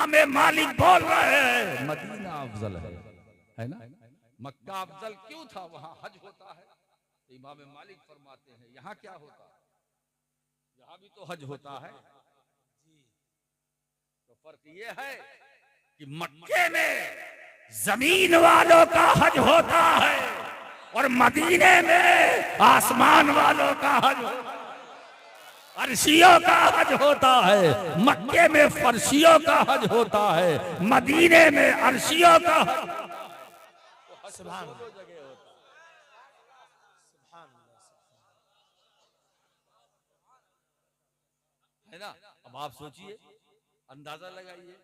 इमाम मालिक बोल रहे हैं मदीना अफजल है ना। मक्का अफजल क्यों था, वहां हज होता है। इमाम मालिक फरमाते हैं यहाँ क्या होता है, यहाँ भी तो हज होता है। तो फर्क ये है कि मक्के में जमीन वालों का हज होता है और मदीने में आसमान वालों का हज होता है, फर्शियों का हज होता है। मक्के में फर्शियों का हज होता है, मदीने में अर्शियों का हज सुभान दोनों जगह होता है ना। अब आप सोचिए, अंदाजा लगाइए।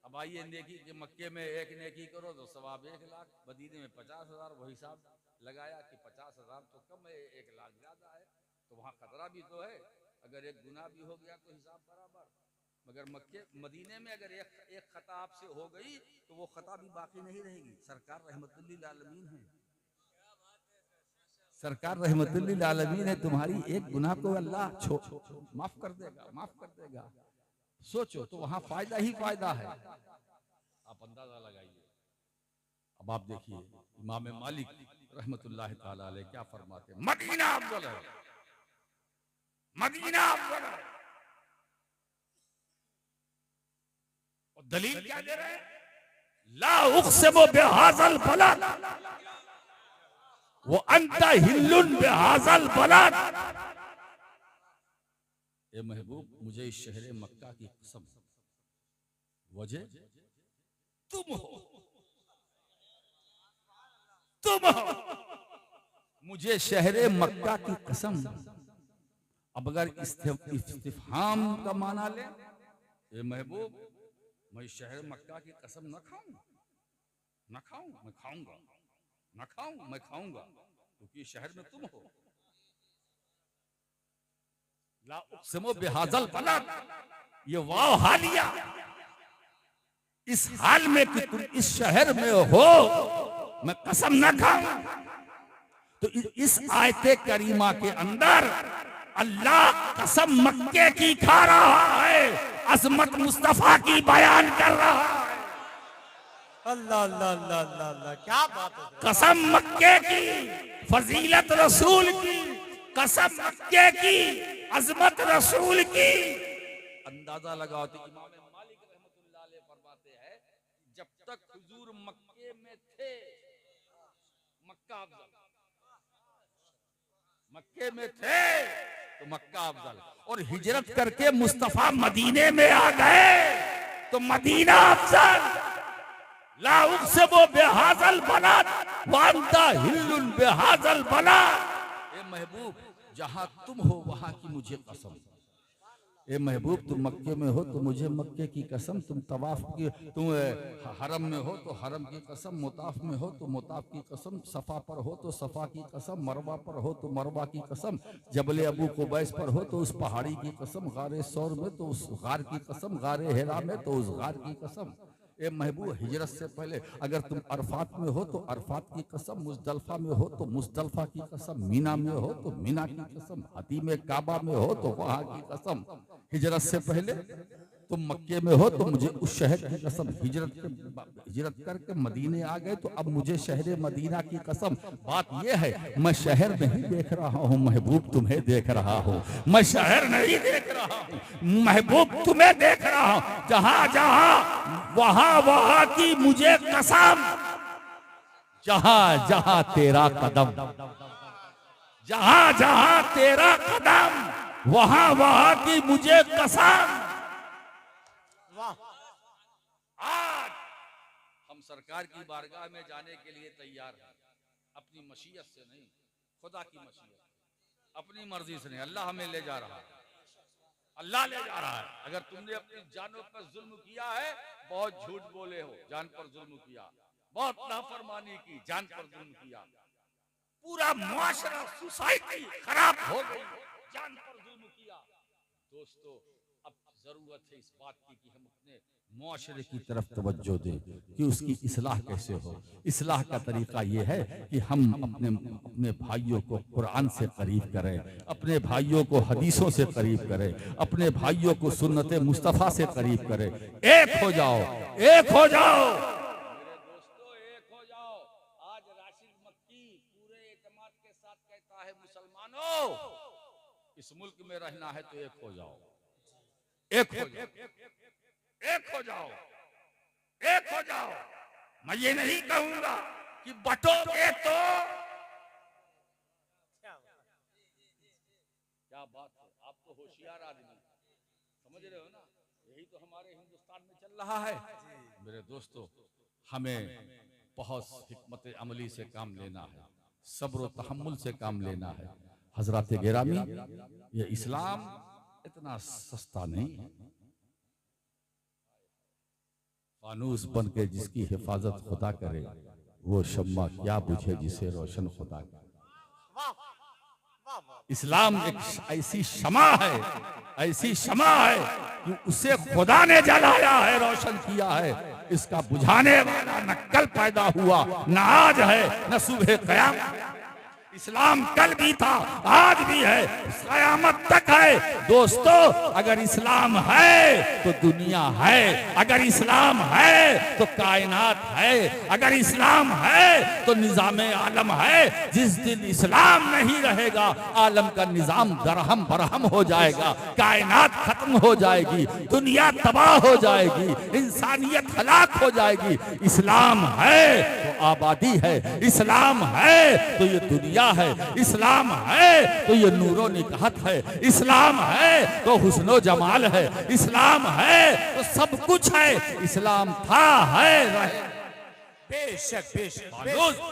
अब आइए नेकी के मक्के में एक नेकी करो तो सवाब 1 लाख, मदीने में 50,000। वो हिसाब लगाया कि 50,000 तो कम है, 1 लाख ज्यादा है, तो वहां खतरा भी तो है। अगर एक गुनाह भी हो गया तो हिसाब बराबर। मगर मक्के मदीने में अगर एक खता आपसे हो गई तो वो खता भी बाकी नहीं रहेगी। सरकार रहमतुल्लिल आलमीन है, सरकार रहमतुल्लिल आलमीन है। तुम्हारी एक गुनाह को अल्लाह माफ कर देगा, माफ कर देगा। सोचो तो वहां फायदा ही फायदा है। आप अंदाजा लगाइए। अब आप देखिए इमाम मालिक रहमतुल्लाह ताला अलैह क्या फरमाते हैं, मदीना अफजल है, मदीना अफजल है। और दलील क्या दे रहे हैं, ला उक़सिमु बिहाज़ल बलद वो अंता हिल्लुन बिहाज़ल बलद। ए महबूब, मुझे इस शहर मक्का की कसम, वजह तुम हो, तुम हो। मुझे शहर मक्का की कसम। अब अगर इस्तिफहाम का माना ले, ए महबूब मैं शहर मक्का की कसम न खाऊं, न खाऊं, मैं खाऊंगा, न खाऊं, मैं खाऊंगा, क्योंकि शहर में तुम हो। ला उक़सिमु बिहाज़ल बलद, ये वाव हालिया, इस हाल में कि तुम इस शहर में हो, मैं कसम न खाऊं। तो इस आयते करीमा के अंदर अल्लाह कसम मक्के की खा रहा है, अज़मत मुस्तफा की बयान कर रहा है। अल्लाह अल्लाह अल्लाह अल्लाह अल्लाह, क्या बात है। कसम मक्के की, फजीलत रसूल की, कसम मक्के की, अज़मत रसूल की। अंदाजा लगाओ तो इमाम मालिक रहमतुल्लाह अलैह फरमाते हैं जब तक हुजूर मक्के में थे, मक्का अफजल, मक्के में थे तो मक्का अफजल, और हिजरत करके मुस्तफा मदीने में आ गए तो मदीना अफजल। ला उक़सिमु बिहाज़ल बलद व अंता हिल्लुन बिहाज़ल बलद। ए महबूब, जहां तुम हो वहां की मुझे कसम। ए महबूब, तुम मक्के में हो तो मुझे मक्के की कसम। तुम तवाफ की, तुम हरम में हो तो हरम की कसम, मुताफ में हो तो मुताफ की कसम, सफ़ा पर हो तो सफ़ा की कसम, मरवा पर हो तो मरवा की कसम, जबल अबू कुबैस पर हो तो उस पहाड़ी की कसम, गारे सौर में तो उस गार की कसम, गारे हिरा में तो उस गार की कसम। ए महबूब, हिजरत से पहले अगर तुम अरफात में हो तो अरफात की कसम, मुज़दलिफ़ा में हो तो मुज़दलिफ़ा की कसम, मीना में हो तो मीना की कसम, हतीम काबा में हो तो वहां की कसम। हिजरत से पहले तुम मक्के में हो तो मुझे उस शहर की कसम। हिजरत करके मदीने आ गए तो अब मुझे शहर मदीना की कसम। बात यह है, मैं शहर नहीं देख रहा हूँ महबूब, तुम्हें देख रहा हूँ। मैं शहर नहीं देख रहा हूँ महबूब, तुम्हें देख रहा हूँ। जहां जहां वहां वहां की मुझे कसम, जहां जहां तेरा कदम, जहां जहां तेरा कदम, वहां वहां की मुझे कसम। आज हम सरकार की बारगाह में जाने के लिए तैयार हैं, अपनी मशीयत से नहीं, खुदा की मशीयत, अपनी मर्जी से नहीं। अल्लाह हमें ले जा रहा है, अल्लाह ले जा रहा है। अगर तुमने अपनी जानों पर जुल्म किया है, बहुत झूठ बोले हो, जान पर जुल्म किया, बहुत नाफरमानी की, जान पर जुल्म किया, पूरा मुआशरा सोसाइटी खराब हो गई, जान पर जुल्म किया। दोस्तों, अब जरूरत है इस बात की कि हम अपने मुआशरे की तरफ तवज्जो दे कि उसकी इस्लाह कैसे हो। इस्लाह का तरीका ये है कि हम अपने भाइयों को कुरान से करीब करें, अपने भाइयों को हदीसों से करीब करें, अपने भाइयों को सुन्नत मुस्तफ़ा से करीब करें। एक हो जाओ, एक हो जाओ मेरे दोस्तों, एक हो जाओ। आज राशिद मक्की पूरे एतमाद के साथ कहता है, मुसलमानों इस मुल्क में रहना है तो एक हो जाओ, एक हो जाओ, एक हो जाओ, एक हो जाओ। मैं ये नहीं कहूंगा कि बटोगे तो क्या बात है। आप तो होशियार आदमी, समझ रहे हो ना। यही तो हमारे हिंदुस्तान में चल रहा है। मेरे दोस्तों, हमें बहुत हिकमत अमली से काम लेना है, सब्र व तहम्मुल से काम लेना है। हजरत गिरामी, ये इस्लाम इतना सस्ता नहीं है। फानूस बन के जिसकी हिफाजत खुदा करे, वो शम्मा क्या बुझे जिसे रोशन खुदा करे। इस्लाम एक ऐसी शमा है, ऐसी शमा है कि उसे खुदा ने जलाया है, रोशन किया है। इसका बुझाने वाला न कल पैदा हुआ, न आज है, न सुबह क़यामत। इस्लाम कल भी था, आज भी है, क़यामत तक है। दोस्तों, अगर इस्लाम है तो दुनिया है, अगर इस्लाम है तो कायनात है, अगर इस्लाम है तो निज़ाम आलम है। जिस दिन इस्लाम नहीं रहेगा, आलम का निज़ाम दरहम बरहम हो जाएगा, कायनात खत्म हो जाएगी, दुनिया तबाह हो जाएगी, इंसानियत हलाक हो जाएगी। इस्लाम है तो आबादी है, इस्लाम है तो ये दुनिया है, इस्लाम है तो ये नूरो निकहत है, इस्लाम है तो हुस्नो जमाल है, इस्लाम है तो सब कुछ है। इस्लाम था, है, रहे। बेशक बेशक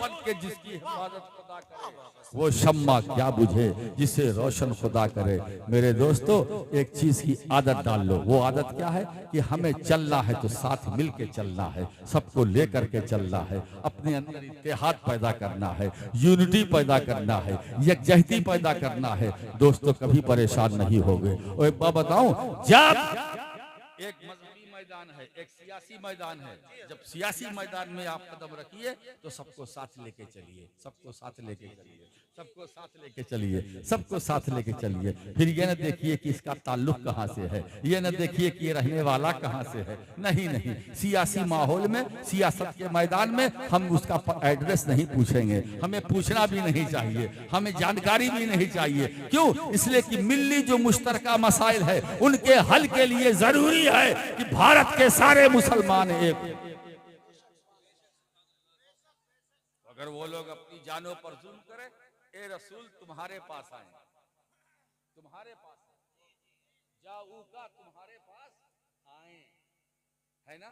बन के जिसकी हिफाजत खुदा करे, वो शम्मा क्या बुझे जिसे रोशन खुदा करे। मेरे दोस्तों, एक चीज की आदत डाल लो। वो आदत क्या है कि हमें चलना है तो साथ मिल के चलना है, सबको लेकर के चलना है, अपने अंदर इत्तेहाद पैदा करना है, यूनिटी पैदा करना है, यकजहती पैदा करना है। दोस्तों, कभी परेशान नहीं होगे। और एक बात बताऊं, जब एक मजहबी मैदान है, एक सियासी मैदान है, जब सियासी मैदान में आप कदम रखिए तो सबको साथ लेके चलिए, सबको साथ लेके चलिए, सबको साथ लेके चलिए, सबको साथ लेके चलिए। फिर ये न देखिए कि इसका ताल्लुक कहाँ से है, ये न देखिए कि ये रहने वाला कहाँ से है। नहीं नहीं, सियासी माहौल में, सियासत के मैदान में हम उसका एड्रेस नहीं पूछेंगे, हमें पूछना भी नहीं चाहिए, हमें जानकारी भी नहीं चाहिए। क्यों? इसलिए कि मिल्ली जो मुश्तरका मसाइल है, उनके हल के लिए जरूरी है कि भारत के सारे मुसलमान एक। अगर वो लोग अपनी जानों पर जुल्म करें, ए रसूल तुम्हारे पास आए, तुम्हारे पास जाऊ का तुम्हारे पास आए, है ना।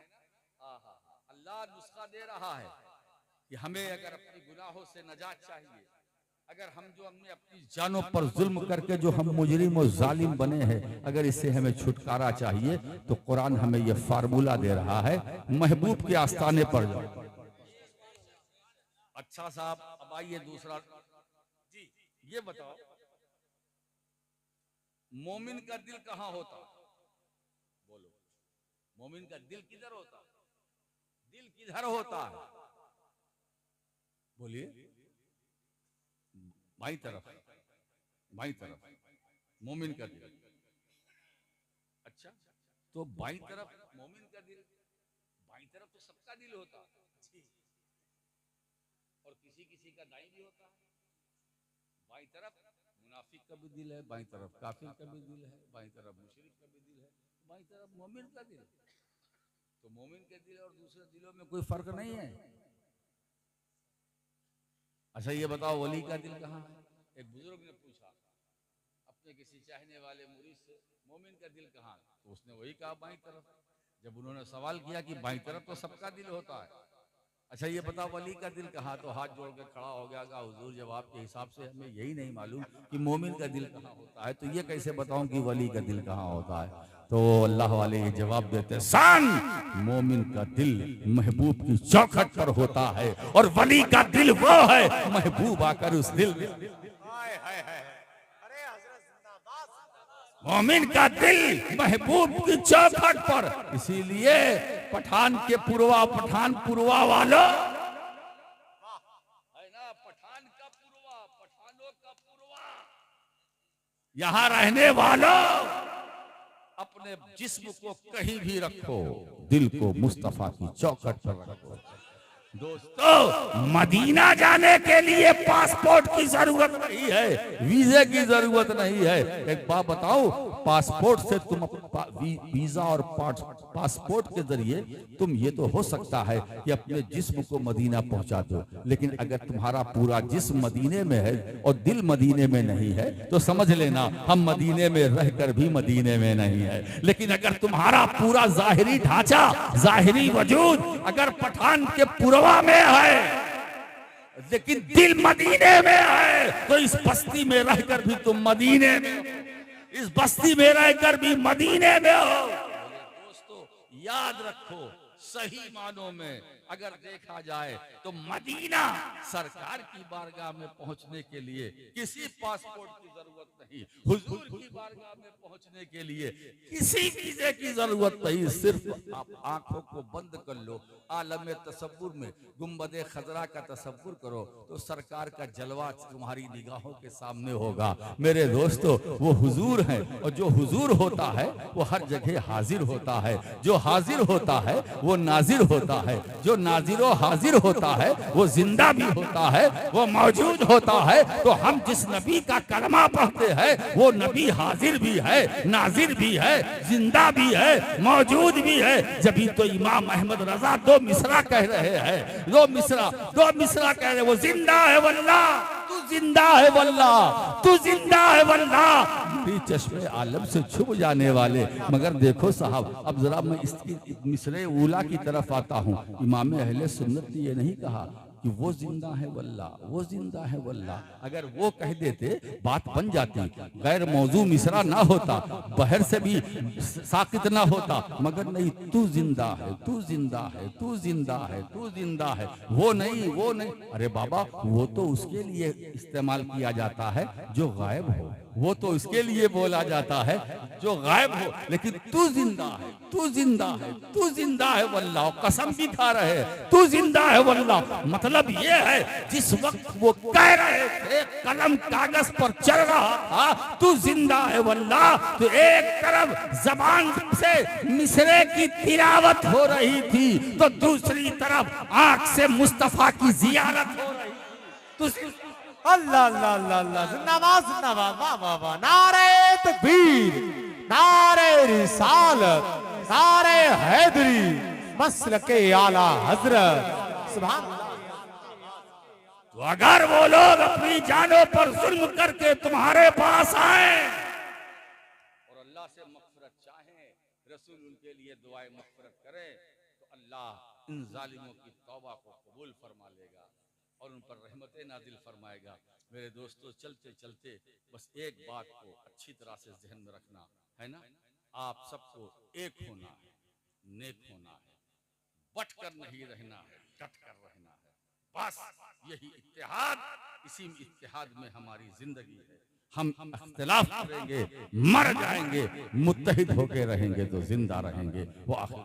अल्लाह नुस्खा दे रहा है कि हमें अगर अपनी गुनाहों से नजात चाहिए, अगर हम जो हमने अपनी जानों पर जुल्म करके जो हम मुजरिम और जालिम बने हैं, अगर इससे हमें छुटकारा चाहिए तो कुरान हमें यह फार्मूला दे रहा है, महबूब के आस्थाने पर जाओ। अच्छा साहब, अब आइए दूसरा जी, ये बताओ, मोमिन का दिल कहाँ होता? बोलो, मोमिन का दिल किधर होता? दिल किधर होता है? बोलिए। बाई तरफ, बाई तरफ मोमिन का दिल। अच्छा, तो बाई तरफ मोमिन का दिल, बाई तरफ तो सबका दिल होता और किसी किसी का दाई भी होता है। बाई तरफ मुनाफिक का भी दिल है, बाई तरफ काफिर का भी दिल है, बाई तरफ मुशरिक का भी दिल है, बाई तरफ मोमिन का दिल। तो मोमिन के दिल और दूसरे दिलों में कोई फर्क नहीं है। अच्छा, ये बताओ वली का दिल कहाँ है? एक बुजुर्ग ने पूछा अपने किसी चाहने वाले मुरीद से, मोमिन का दिल कहाँ है? तो उसने वही कहा, बाईं तरफ। जब उन्होंने सवाल किया कि बाईं तरफ तो सबका दिल होता है, अच्छा ये बताओ वली का दिल कहाँ? तो हाथ जोड़ के खड़ा हो गया, कहा हुजूर जवाब के हिसाब से हमें यही नहीं मालूम कि मोमिन का दिल कहाँ होता है, तो ये कैसे बताऊं कि वली का दिल कहाँ होता है? तो अल्लाह वाले ये जवाब देते, सान मोमिन का दिल महबूब की चौखट पर होता है और वली का दिल वो है महबूब आकर उस दिल मोमिन का दिल महबूब की चौखट पर। इसीलिए पठान के पुरवा, पठान पुरवा वालों, है ना, पठान का पुरवा, पठानों का पुरवा, यहां रहने वालों, अपने जिस्म को कहीं भी रखो, दिल को मुस्तफा की चौखट पर रखो। दोस्तों, मदीना जाने के लिए पासपोर्ट की जरूरत नहीं है, वीजे की जरूरत नहीं है। एक बात बताओ, पासपोर्ट से तुम वीजा और पासपोर्ट के जरिए तुम ये तो हो सकता है कि अपने जिस्म को मदीना पहुंचा दो, लेकिन अगर तुम्हारा पूरा जिस्म मदीने में है और दिल मदीने में नहीं है तो समझ लेना हम मदीने में रहकर भी मदीने में नहीं है। लेकिन अगर तुम्हारा पूरा जाहिरी ढांचा, जाहिरी वजूद अगर पठान के पुरवा में है लेकिन दिल मदीने में है, तो इस बस्ती में रहकर भी तुम मदीने में, इस बस्ती में रहकर भी मदीने में हो। दोस्तों, याद रखो, सही मानों में अगर देखा जाए तो मदीना सरकार की बारगाह में पहुंचने के लिए किसी पासपोर्ट की जरूरत नहीं, हुजूर की बारगाह में पहुंचने के लिए किसी वीजे की जरूरत नहीं। सिर्फ आप आंखों को बंद कर लो, आलम तसव्वुर में गुंबदे खजरा का तसव्वुर करो तो सरकार का जलवा तुम्हारी निगाहों के सामने होगा। मेरे दोस्तों, वो हुजूर है और जो हुजूर होता है वो हर जगह हाजिर होता है, जो हाजिर होता है वो नाजिर होता है, जो नाजिरो हाजिर होता है वो जिंदा भी होता है, वो मौजूद होता है। तो हम जिस नबी का कलमा पढ़ते हैं वो नबी हाजिर भी है, नाजिर भी है, जिंदा भी है, मौजूद भी है। जब तो इमाम अहमद रजा दो मिसरा कह रहे हैं, दो मिसरा कह रहे, वो जिंदा है वल्लाह, तू जिंदा है वल्लाह, तू जिंदा है वल्लाह, चश्मे आलम से छुप जाने वाले। मगर देखो साहब, अब जरा मैं इसकी मिसरे उला की तरफ आता हूँ। इमाम अहले सुन्नत ने ये नहीं कहा कि वो जिंदा है वल्लाह, वो जिंदा है वल्लाह। अगर वो कह देते बात बन जाती, गैर मौजू मिसरा ना होता, बहर से भी साकित ना होता। मगर नहीं, तू जिंदा है, तू जिंदा है, तू जिंदा है, तू जिंदा है, वो नहीं, वो नहीं। अरे बाबा, वो तो उसके लिए इस्तेमाल किया जाता है जो गायब हो, वो तो इसके लिए बोला जाता है जो गायब हो। लेकिन तू जिंदा है, तू जिंदा है, तू जिंदा है वल्लाह, कसम भी खा रहे, तू जिंदा है वल्लाह। मतलब ये है, जिस वक्त वो कह रहे थे, कलम कागज पर चल रहा था तू जिंदा है वल्लाह, तो एक तरफ जबान से मिसरे की तिलावत हो रही थी तो दूसरी तरफ आंख से मुस्तफा की जियारत हो रही थी। अल्लाह अल्लाह अल्लाह अल्लाह, जिंदाबाद जिंदाबाद, वाह वाह वाह, नारे तकबीर, नारे रिसालत, नारे हैदरी, मसलके आला हजरत, सुभान। तो अगर वो लोग अपनी जानों पर जुल्म करके तुम्हारे पास आए और अल्लाह से मग़फ़िरत चाहें, रसूल उनके लिए दुआए मग़फ़िरत करें, तो अल्लाह इन जालिमों की तौबा को कबूल फरमा लेगा और उन पर रहमतें नाजिल फरमाएगा। मेरे दोस्तों, चलते चलते बस एक बात को अच्छी तरह से ज़हन में रखना है ना, आप सबको एक होना है, नेक होना है, बट कर नहीं रहना है, डट कर रहना है। बस यही इत्तेहाद, इसी इत्तेहाद में हमारी जिंदगी है। हम इख्तिलाफ करेंगे, मर जाएंगे, मुत्तहिद होके रहेंगे तो जिंदा रहेंगे। वो आखिर